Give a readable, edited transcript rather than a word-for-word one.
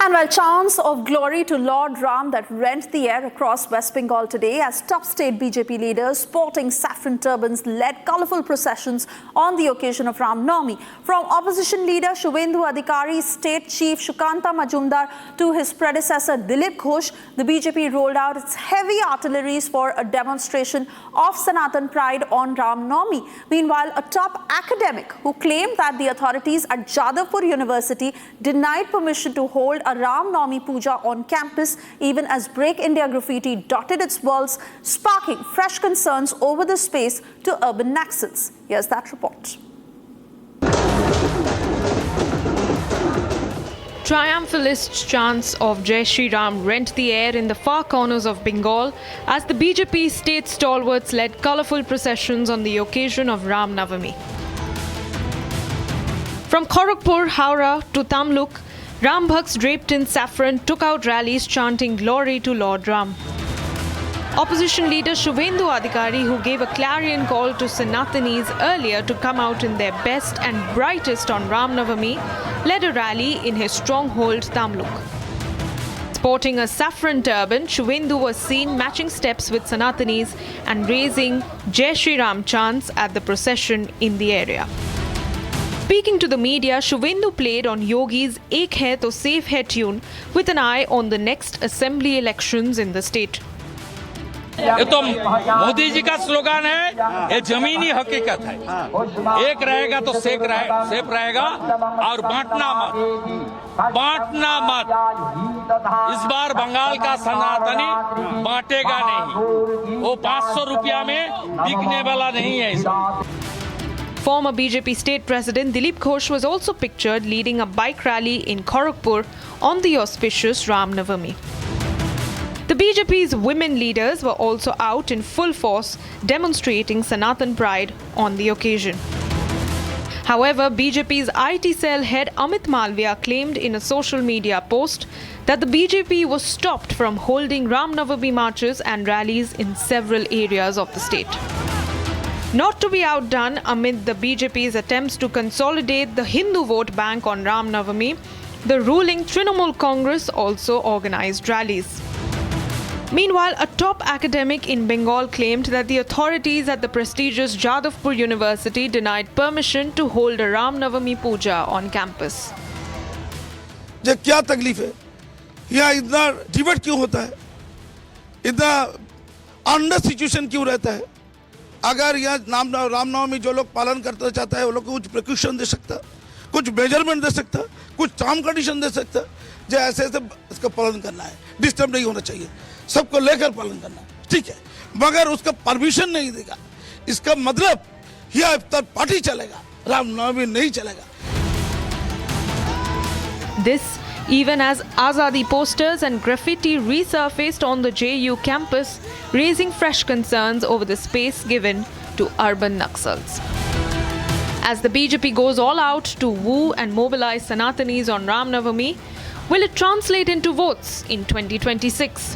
And while chants of glory to Lord Ram that rent the air across West Bengal today as top state BJP leaders sporting saffron turbans led colourful processions on the occasion of Ram Navami. From opposition leader Shubhendu Adhikari, state chief Shukanta Majumdar to his predecessor Dilip Ghosh, the BJP rolled out its heavy artilleries for a demonstration of Sanatan pride on Ram Navami. Meanwhile, a top academic who claimed that the authorities at Jadavpur University denied permission to hold a Ram Navami Puja on campus, even as Break India graffiti dotted its walls, sparking fresh concerns over the space to urban Naxals. Here's that report. Triumphalist chants of Jai Shri Ram rent the air in the far corners of Bengal as the BJP state stalwarts led colourful processions on the occasion of Ram Navami. From Kharagpur, Howrah to Tamluk, Ram Bhakts draped in saffron took out rallies chanting glory to Lord Ram. Opposition leader Shubhendu Adhikari, who gave a clarion call to Sanatanis earlier to come out in their best and brightest on Ram Navami, led a rally in his stronghold Tamluk. Sporting a saffron turban, Shubhendu was seen matching steps with Sanatanis and raising Jai Shri Ram chants at the procession in the area. Speaking to the media, Shubhendu played on Yogi's Ek Hai To Safe Hai tune with an eye on the next assembly elections in the state. ये तो मोदी जी का slogan है, ये जमीनी हकीकत है। एक रहेगा तो सेफ रहेगा और बांटना मत। इस बार बंगाल का सनातनी बांटेगा नहीं, वो 500 रुपया में बिकने वाला नहीं है। Former BJP state president Dilip Ghosh was also pictured leading a bike rally in Kharagpur on the auspicious Ram Navami. The BJP's women leaders were also out in full force demonstrating Sanatan pride on the occasion. However, BJP's IT cell head Amit Malviya claimed in a social media post that the BJP was stopped from holding Ram Navami marches and rallies in several areas of the state. Not to be outdone amid the BJP's attempts to consolidate the Hindu vote bank on Ram Navami, the ruling Trinamool Congress also organized rallies. Meanwhile, a top academic in Bengal claimed that the authorities at the prestigious Jadavpur University denied permission to hold a Ram Navami Puja on campus. ये क्या तकलीफ है? यहाँ इतना debate क्यों होता है? इतना अंडर सिचुएशन क्यों रहता है? अगर यह रामनवमी जो लोग पालन करना चाहता है वो लोग को कुछ प्रिकॉशन दे सकता, कुछ मेजरमेंट दे सकता, कुछ टर्म कंडीशन दे सकता, जो ऐसे इसका पालन करना है, डिस्टर्ब नहीं होना चाहिए, सबको लेकर पालन करना है, ठीक है, मगर उसका परमिशन नहीं देगा, इसका मतलब यह इफ्तार पार्टी चलेगा, रामनवमी नहीं चलेगा. This even as Azadi posters and graffiti resurfaced on the JU campus, raising fresh concerns over the space given to urban Naxals. As the BJP goes all out to woo and mobilize Sanatanis on Ram Navami, will it translate into votes in 2026?